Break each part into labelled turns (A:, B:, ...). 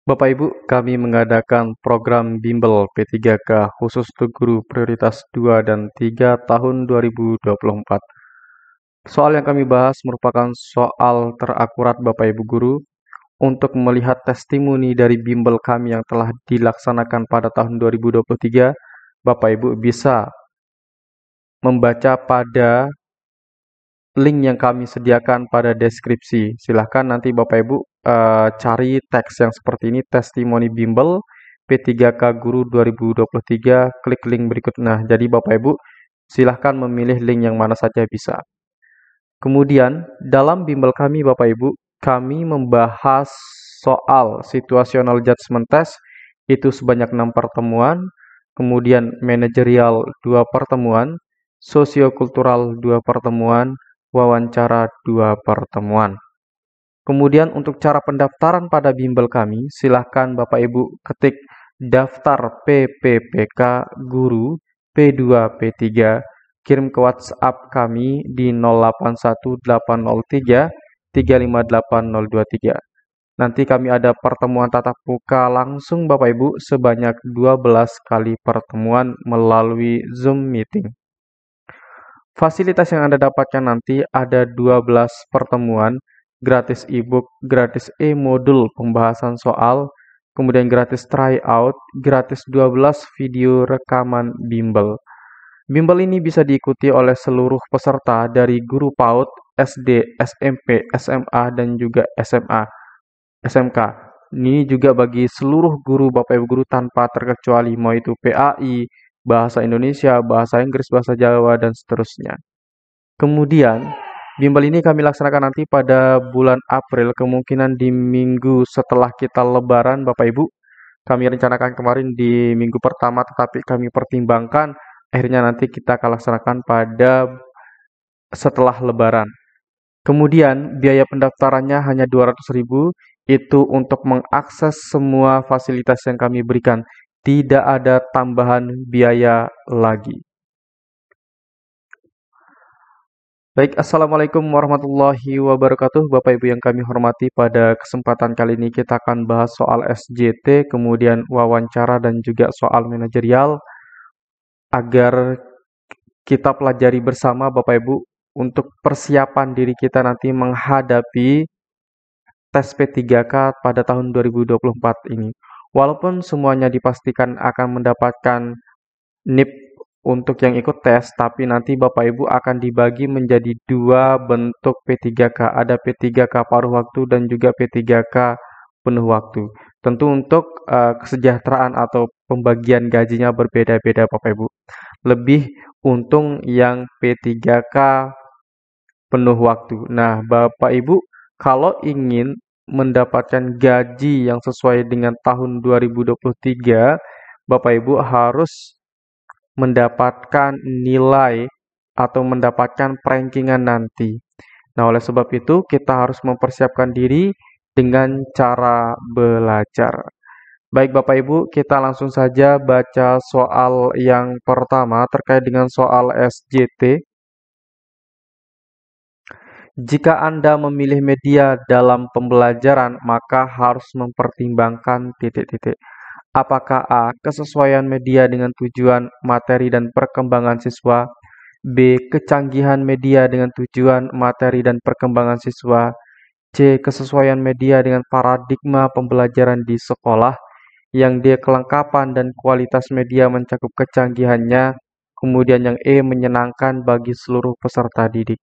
A: Bapak Ibu, kami mengadakan program Bimbel P3K khusus untuk guru prioritas 2 dan 3 tahun 2024. Soal yang kami bahas merupakan soal terakurat Bapak Ibu guru untuk melihat testimoni dari Bimbel kami yang telah dilaksanakan pada tahun 2023. Bapak Ibu bisa membaca pada link yang kami sediakan pada deskripsi. Silahkan nanti Bapak Ibu cari teks yang seperti ini, testimoni bimbel P3K Guru 2023, klik link berikut. Nah, jadi Bapak Ibu silahkan memilih link yang mana saja bisa. Kemudian, dalam bimbel kami Bapak Ibu, kami membahas soal situational judgment test, itu sebanyak 6 pertemuan, kemudian manajerial 2 pertemuan, sosiokultural 2 pertemuan, wawancara 2 pertemuan. Kemudian untuk cara pendaftaran pada bimbel kami, silahkan Bapak Ibu ketik daftar PPPK Guru P2 P3, kirim ke WhatsApp kami di 081803 358 023. Nanti kami ada pertemuan tatap muka langsung Bapak Ibu sebanyak 12 kali pertemuan melalui Zoom meeting. Fasilitas yang Anda dapatkan nanti ada 12 pertemuan, gratis e-book, gratis e-modul pembahasan soal, kemudian gratis tryout, gratis 12 video rekaman bimbel. Bimbel ini bisa diikuti oleh seluruh peserta dari guru PAUD, SD, SMP, SMA, dan juga SMA, SMK. Ini juga bagi seluruh guru Bapak Ibu guru tanpa terkecuali, mau itu PAI, bahasa Indonesia, bahasa Inggris, bahasa Jawa, dan seterusnya. Kemudian, bimbel ini kami laksanakan nanti pada bulan April, kemungkinan di minggu setelah kita lebaran Bapak Ibu. Kami rencanakan kemarin di minggu pertama, tetapi kami pertimbangkan akhirnya nanti kita akan laksanakan pada setelah lebaran. Kemudian, biaya pendaftarannya hanya 200.000, itu untuk mengakses semua fasilitas yang kami berikan. Tidak ada tambahan biaya lagi. Baik, Assalamualaikum warahmatullahi wabarakatuh. Bapak Ibu yang kami hormati, pada kesempatan kali ini kita akan bahas soal SJT, kemudian wawancara dan juga soal manajerial, agar kita pelajari bersama Bapak Ibu untuk persiapan diri kita nanti menghadapi tes P3K pada tahun 2024 ini. Walaupun semuanya dipastikan akan mendapatkan NIP untuk yang ikut tes, tapi nanti Bapak Ibu akan dibagi menjadi 2 bentuk P3K. Ada P3K paruh waktu dan juga P3K penuh waktu. Tentu untuk kesejahteraan atau pembagian gajinya berbeda-beda Bapak Ibu. Lebih untung yang P3K penuh waktu. Nah, Bapak Ibu kalau ingin mendapatkan gaji yang sesuai dengan tahun 2023, Bapak Ibu harus mendapatkan nilai atau mendapatkan rankingan nanti. Nah, oleh sebab itu kita harus mempersiapkan diri dengan cara belajar. Baik Bapak Ibu, kita langsung saja baca soal yang pertama terkait dengan soal SJT. Jika Anda memilih media dalam pembelajaran, maka harus mempertimbangkan titik-titik. Apakah A. Kesesuaian media dengan tujuan, materi, dan perkembangan siswa. B. Kecanggihan media dengan tujuan, materi, dan perkembangan siswa. C. Kesesuaian media dengan paradigma pembelajaran di sekolah. Yang D. Kelengkapan dan kualitas media mencakup kecanggihannya. Kemudian yang E. Menyenangkan bagi seluruh peserta didik.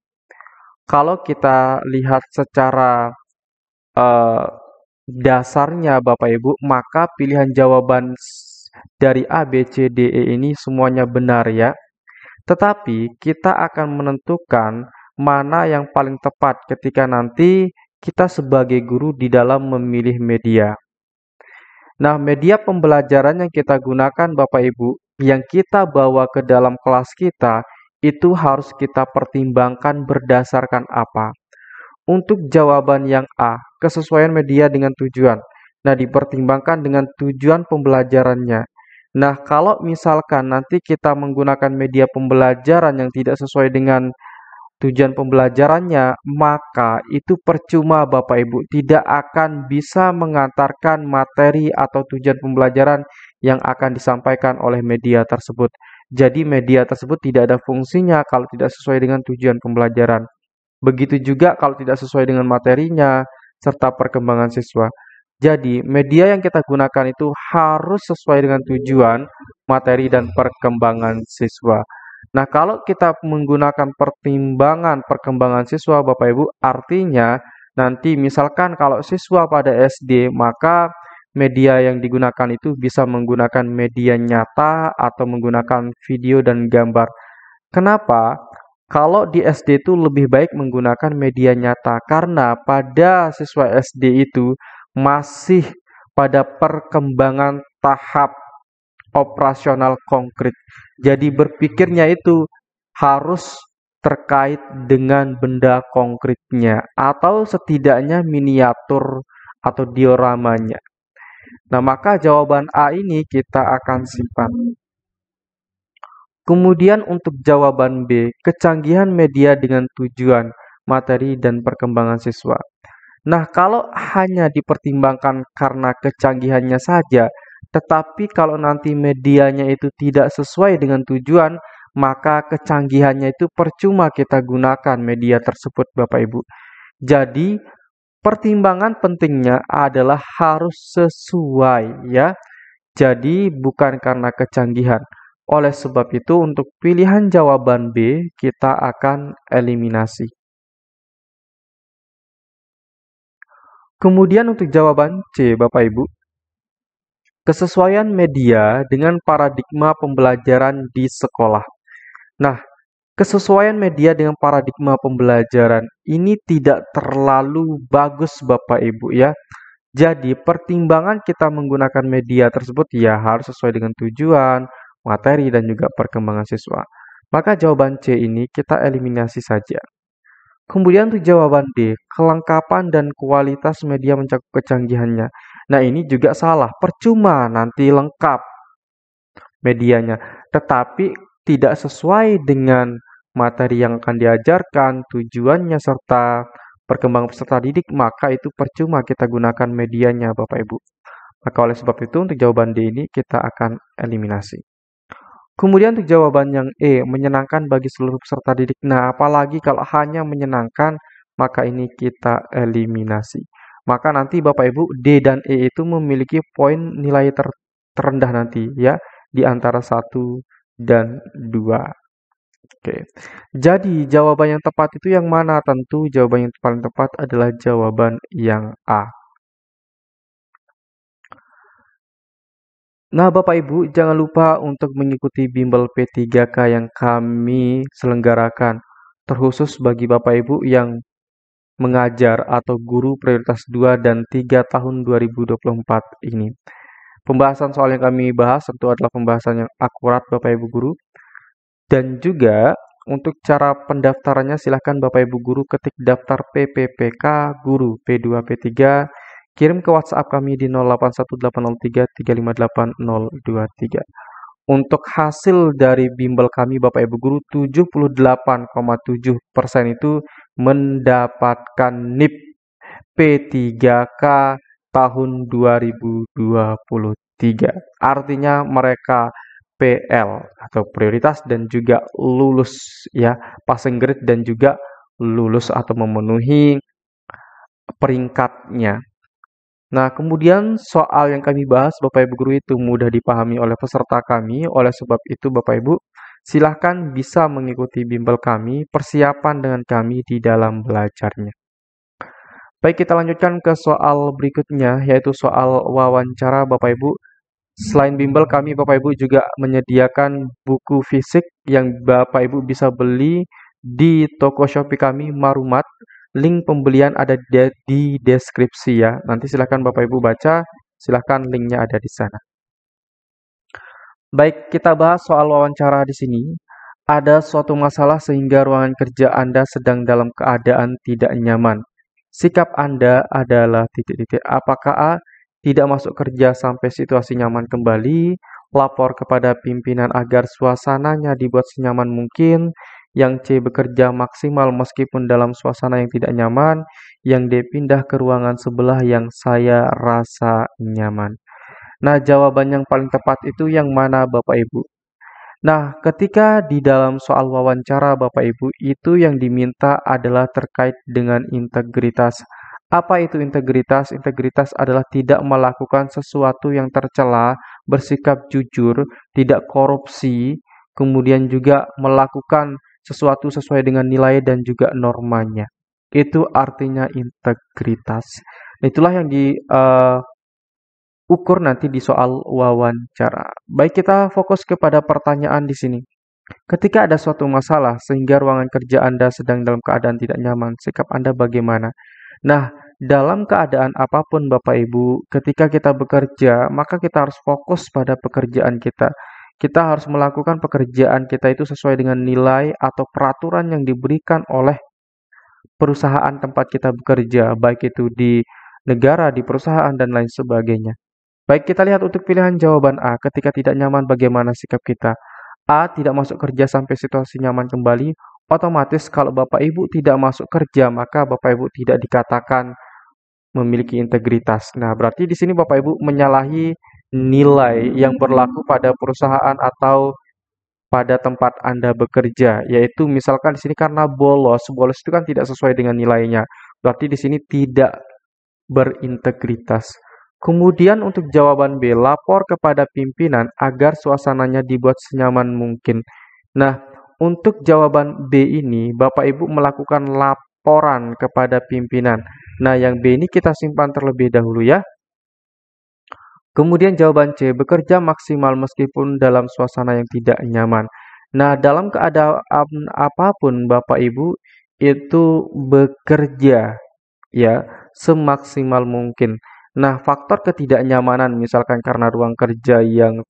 A: Kalau kita lihat secara eh, dasarnya Bapak Ibu, maka pilihan jawaban dari A, B, C, D, E ini semuanya benar ya. Tetapi kita akan menentukan mana yang paling tepat ketika nanti kita sebagai guru di dalam memilih media. Nah, media pembelajaran yang kita gunakan Bapak Ibu, yang kita bawa ke dalam kelas kita, itu harus kita pertimbangkan berdasarkan apa? Untuk jawaban yang A, kesesuaian media dengan tujuan. Nah, dipertimbangkan dengan tujuan pembelajarannya. Nah, kalau misalkan nanti kita menggunakan media pembelajaran yang tidak sesuai dengan tujuan pembelajarannya, maka itu percuma Bapak Ibu, tidak akan bisa mengantarkan materi atau tujuan pembelajaran yang akan disampaikan oleh media tersebut. Jadi media tersebut tidak ada fungsinya kalau tidak sesuai dengan tujuan pembelajaran. Begitu juga kalau tidak sesuai dengan materinya serta perkembangan siswa. Jadi, media yang kita gunakan itu harus sesuai dengan tujuan, materi, dan perkembangan siswa. Nah, kalau kita menggunakan pertimbangan perkembangan siswa, Bapak Ibu, artinya nanti misalkan kalau siswa pada SD, maka media yang digunakan itu bisa menggunakan media nyata atau menggunakan video dan gambar. Kenapa? Kalau di SD itu lebih baik menggunakan media nyata karena pada siswa SD itu masih pada perkembangan tahap operasional konkret. Jadi berpikirnya itu harus terkait dengan benda konkretnya atau setidaknya miniatur atau dioramanya. Nah, maka jawaban A ini kita akan simpan. Kemudian untuk jawaban B, kecanggihan media dengan tujuan, materi, dan perkembangan siswa. Nah, kalau hanya dipertimbangkan karena kecanggihannya saja, tetapi kalau nanti medianya itu tidak sesuai dengan tujuan, maka kecanggihannya itu percuma kita gunakan media tersebut, Bapak Ibu. Jadi, pertimbangan pentingnya adalah harus sesuai, ya. Jadi, bukan karena kecanggihan. Oleh sebab itu, untuk pilihan jawaban B, kita akan eliminasi. Kemudian untuk jawaban C, Bapak Ibu, kesesuaian media dengan paradigma pembelajaran di sekolah. Nah, kesesuaian media dengan paradigma pembelajaran ini tidak terlalu bagus Bapak Ibu ya. Jadi, pertimbangan kita menggunakan media tersebut ya harus sesuai dengan tujuan, materi, dan juga perkembangan siswa. Maka jawaban C ini kita eliminasi saja. Kemudian untuk jawaban D, kelengkapan dan kualitas media mencakup kecanggihannya. Nah, ini juga salah. Percuma nanti lengkap medianya, tetapi tidak sesuai dengan materi yang akan diajarkan, tujuannya, serta perkembangan peserta didik, maka itu percuma kita gunakan medianya, Bapak Ibu. Maka oleh sebab itu, untuk jawaban D ini kita akan eliminasi. Kemudian untuk jawaban yang E, menyenangkan bagi seluruh peserta didik. Nah, apalagi kalau hanya menyenangkan, maka ini kita eliminasi. Maka nanti Bapak Ibu, D dan E itu memiliki poin nilai terendah nanti ya, di antara 1 dan 2. Oke. Jadi, jawaban yang tepat itu yang mana? Tentu jawaban yang paling tepat adalah jawaban yang A. Nah, Bapak Ibu, jangan lupa untuk mengikuti bimbel P3K yang kami selenggarakan, terkhusus bagi Bapak Ibu yang mengajar atau guru prioritas 2 dan 3 tahun 2024 ini. Pembahasan soal yang kami bahas tentu adalah pembahasan yang akurat Bapak Ibu guru. Dan juga untuk cara pendaftarannya silahkan Bapak Ibu guru ketik daftar PPPK guru P2 P3, kirim ke WhatsApp kami di 081803358023. Untuk hasil dari bimbel kami Bapak Ibu guru 78,7% itu mendapatkan NIP P3K tahun 2023. Artinya mereka PL atau prioritas dan juga lulus ya, passing grade dan juga lulus atau memenuhi peringkatnya. Nah, kemudian soal yang kami bahas Bapak Ibu guru itu mudah dipahami oleh peserta kami. Oleh sebab itu Bapak Ibu, silahkan bisa mengikuti bimbel kami, persiapan dengan kami di dalam belajarnya. Baik, kita lanjutkan ke soal berikutnya, yaitu soal wawancara Bapak Ibu. Selain bimbel, kami Bapak Ibu juga menyediakan buku fisik yang Bapak Ibu bisa beli di toko Shopee kami Marumat. Link pembelian ada di deskripsi ya. Nanti silakan Bapak Ibu baca, silakan linknya ada di sana. Baik, kita bahas soal wawancara di sini. Ada suatu masalah sehingga ruangan kerja Anda sedang dalam keadaan tidak nyaman. Sikap Anda adalah titik-titik. Apakah A, tidak masuk kerja sampai situasi nyaman kembali, lapor kepada pimpinan agar suasananya dibuat senyaman mungkin, Yang C bekerja maksimal meskipun dalam suasana yang tidak nyaman. Yang D pindah ke ruangan sebelah yang saya rasa nyaman. Nah, jawaban yang paling tepat itu yang mana Bapak Ibu? Nah, ketika di dalam soal wawancara Bapak Ibu, itu yang diminta adalah terkait dengan integritas. Apa itu integritas? Integritas adalah tidak melakukan sesuatu yang tercela, bersikap jujur, tidak korupsi, kemudian juga melakukan sesuatu sesuai dengan nilai dan juga normanya. Itu artinya integritas. Itulah yang ukur nanti di soal wawancara. Baik, kita fokus kepada pertanyaan di sini. Ketika ada suatu masalah sehingga ruangan kerja Anda sedang dalam keadaan tidak nyaman, sikap Anda bagaimana? Nah, dalam keadaan apapun Bapak Ibu, ketika kita bekerja, maka kita harus fokus pada pekerjaan kita. Kita harus melakukan pekerjaan kita itu sesuai dengan nilai atau peraturan yang diberikan oleh perusahaan tempat kita bekerja, baik itu di negara, di perusahaan, dan lain sebagainya. Baik, kita lihat untuk pilihan jawaban A. Ketika tidak nyaman, bagaimana sikap kita? A. Tidak masuk kerja sampai situasi nyaman kembali. Otomatis kalau Bapak Ibu tidak masuk kerja, maka Bapak Ibu tidak dikatakan memiliki integritas. Nah, berarti di sini Bapak Ibu menyalahi nilai yang berlaku pada perusahaan atau pada tempat Anda bekerja, yaitu misalkan di sini karena bolos, bolos itu kan tidak sesuai dengan nilainya. Berarti di sini tidak berintegritas. Kemudian untuk jawaban B, lapor kepada pimpinan agar suasananya dibuat senyaman mungkin. Nah, untuk jawaban B ini, Bapak Ibu melakukan laporan kepada pimpinan. Nah, yang B ini kita simpan terlebih dahulu ya. Kemudian jawaban C, bekerja maksimal meskipun dalam suasana yang tidak nyaman. Nah, dalam keadaan apapun Bapak Ibu itu bekerja ya semaksimal mungkin. Nah, faktor ketidaknyamanan misalkan karena ruang kerja yang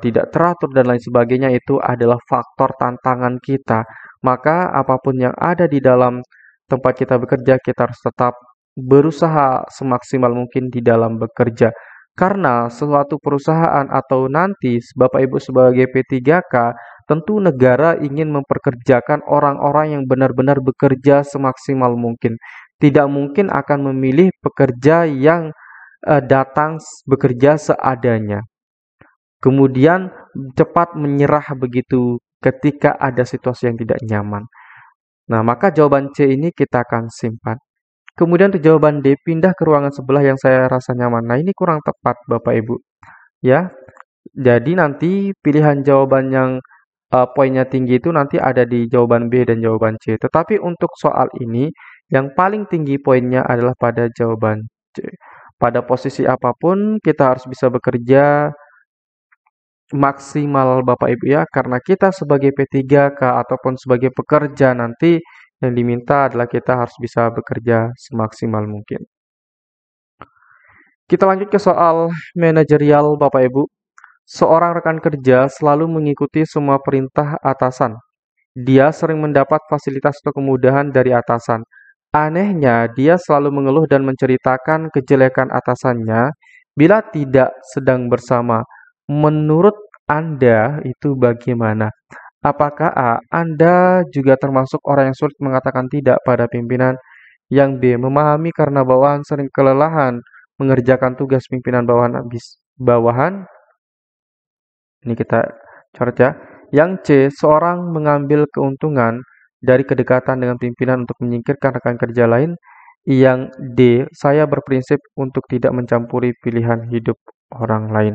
A: tidak teratur dan lain sebagainya itu adalah faktor tantangan kita. Maka apapun yang ada di dalam tempat kita bekerja, kita harus tetap berusaha semaksimal mungkin di dalam bekerja. Karena suatu perusahaan atau nanti Bapak Ibu sebagai P3K, tentu negara ingin memperkerjakan orang-orang yang benar-benar bekerja semaksimal mungkin. Tidak mungkin akan memilih pekerja yang datang bekerja seadanya. Kemudian cepat menyerah begitu ketika ada situasi yang tidak nyaman. Nah, maka jawaban C ini kita akan simpan. Kemudian untuk jawaban D, pindah ke ruangan sebelah yang saya rasa nyaman. Nah, ini kurang tepat Bapak Ibu. Ya, jadi nanti pilihan jawaban yang poinnya tinggi itu nanti ada di jawaban B dan jawaban C. Tetapi untuk soal ini, yang paling tinggi poinnya adalah pada jawaban C. Pada posisi apapun, kita harus bisa bekerja maksimal Bapak Ibu ya, karena kita sebagai P3K ataupun sebagai pekerja nanti yang diminta adalah kita harus bisa bekerja semaksimal mungkin. Kita lanjut ke soal manajerial Bapak Ibu. Seorang rekan kerja selalu mengikuti semua perintah atasan. Dia sering mendapat fasilitas atau kemudahan dari atasan. Anehnya, dia selalu mengeluh dan menceritakan kejelekan atasannya bila tidak sedang bersama. Menurut Anda itu bagaimana? Apakah A, Anda juga termasuk orang yang sulit mengatakan tidak pada pimpinan? Yang B, memahami karena bawahan sering kelelahan mengerjakan tugas pimpinan bawahan? Ini kita coret ya. Yang C, seorang mengambil keuntungan dari kedekatan dengan pimpinan untuk menyingkirkan rekan kerja lain. Yang D, saya berprinsip untuk tidak mencampuri pilihan hidup orang lain.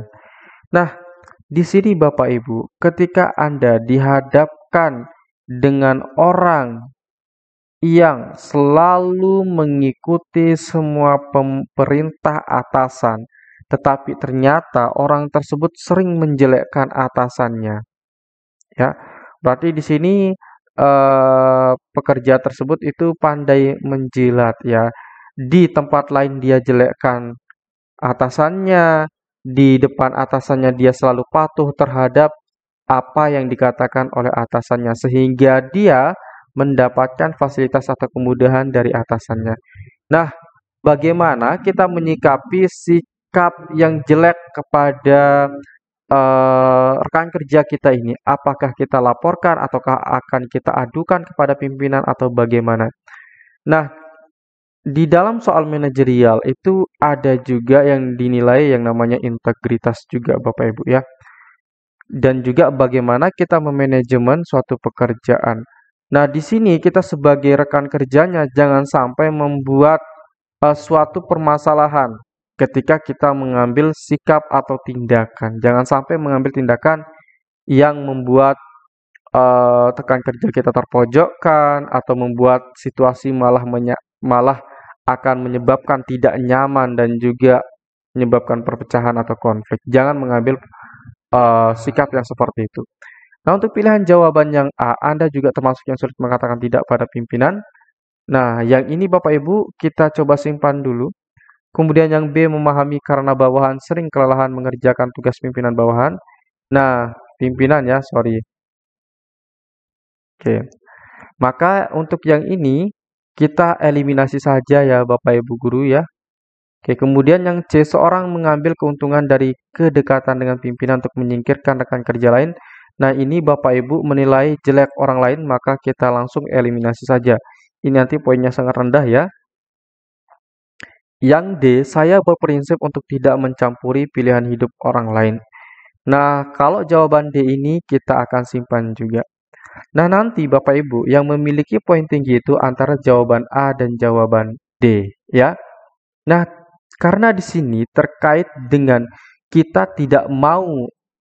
A: Nah, di sini Bapak Ibu, ketika Anda dihadapkan dengan orang yang selalu mengikuti semua perintah atasan, tetapi ternyata orang tersebut sering menjelekkan atasannya. Ya, berarti di sini pekerja tersebut itu pandai menjilat ya. Di tempat lain dia jelekkan atasannya, di depan atasannya dia selalu patuh terhadap apa yang dikatakan oleh atasannya sehingga dia mendapatkan fasilitas atau kemudahan dari atasannya. Nah, bagaimana kita menyikapi sikap yang jelek kepada rekan kerja kita ini, apakah kita laporkan ataukah akan kita adukan kepada pimpinan atau bagaimana? Nah, di dalam soal manajerial itu ada juga yang dinilai yang namanya integritas juga Bapak Ibu ya. Dan juga bagaimana kita memanajemen suatu pekerjaan. Nah, di sini kita sebagai rekan kerjanya jangan sampai membuat suatu permasalahan ketika kita mengambil sikap atau tindakan. Jangan sampai mengambil tindakan yang membuat tekan kerja kita terpojokkan atau membuat situasi malah akan menyebabkan tidak nyaman dan juga menyebabkan perpecahan atau konflik. Jangan mengambil sikap yang seperti itu. Nah, untuk pilihan jawaban yang A, Anda juga termasuk yang sulit mengatakan tidak pada pimpinan. Nah, yang ini Bapak Ibu kita coba simpan dulu. Kemudian yang B, memahami karena bawahan sering kelelahan mengerjakan tugas pimpinan bawahan. Nah, pimpinan ya, sorry. Oke. Maka untuk yang ini kita eliminasi saja ya Bapak Ibu guru ya. Oke, kemudian yang C, seorang mengambil keuntungan dari kedekatan dengan pimpinan untuk menyingkirkan rekan kerja lain. Nah, ini Bapak Ibu menilai jelek orang lain, maka kita langsung eliminasi saja. Ini nanti poinnya sangat rendah ya. Yang D, saya berprinsip untuk tidak mencampuri pilihan hidup orang lain. Nah, kalau jawaban D ini kita akan simpan juga. Nah, nanti Bapak Ibu yang memiliki poin tinggi itu antara jawaban A dan jawaban D, ya. Nah, karena di sini terkait dengan kita tidak mau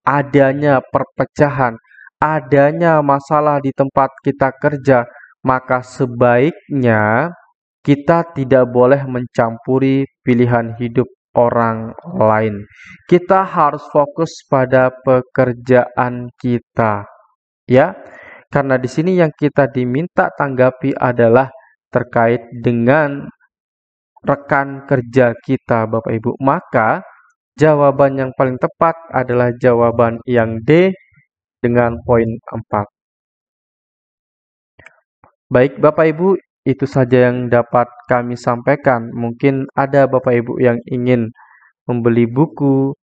A: adanya perpecahan, adanya masalah di tempat kita kerja, maka sebaiknya kita tidak boleh mencampuri pilihan hidup orang lain. Kita harus fokus pada pekerjaan kita, ya. Karena di sini yang kita diminta tanggapi adalah terkait dengan rekan kerja kita, Bapak Ibu. Maka jawaban yang paling tepat adalah jawaban yang D dengan poin 4. Baik, Bapak Ibu, itu saja yang dapat kami sampaikan. Mungkin ada Bapak Ibu yang ingin membeli buku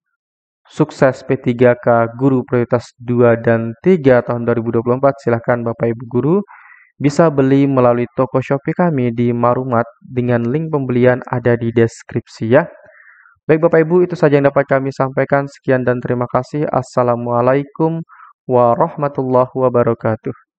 A: Sukses P3K Guru Prioritas 2 dan 3 tahun 2024, silahkan Bapak Ibu Guru bisa beli melalui toko Shopee kami di Marumat dengan link pembelian ada di deskripsi ya. Baik Bapak Ibu, itu saja yang dapat kami sampaikan. Sekian dan terima kasih. Assalamualaikum warahmatullahi wabarakatuh.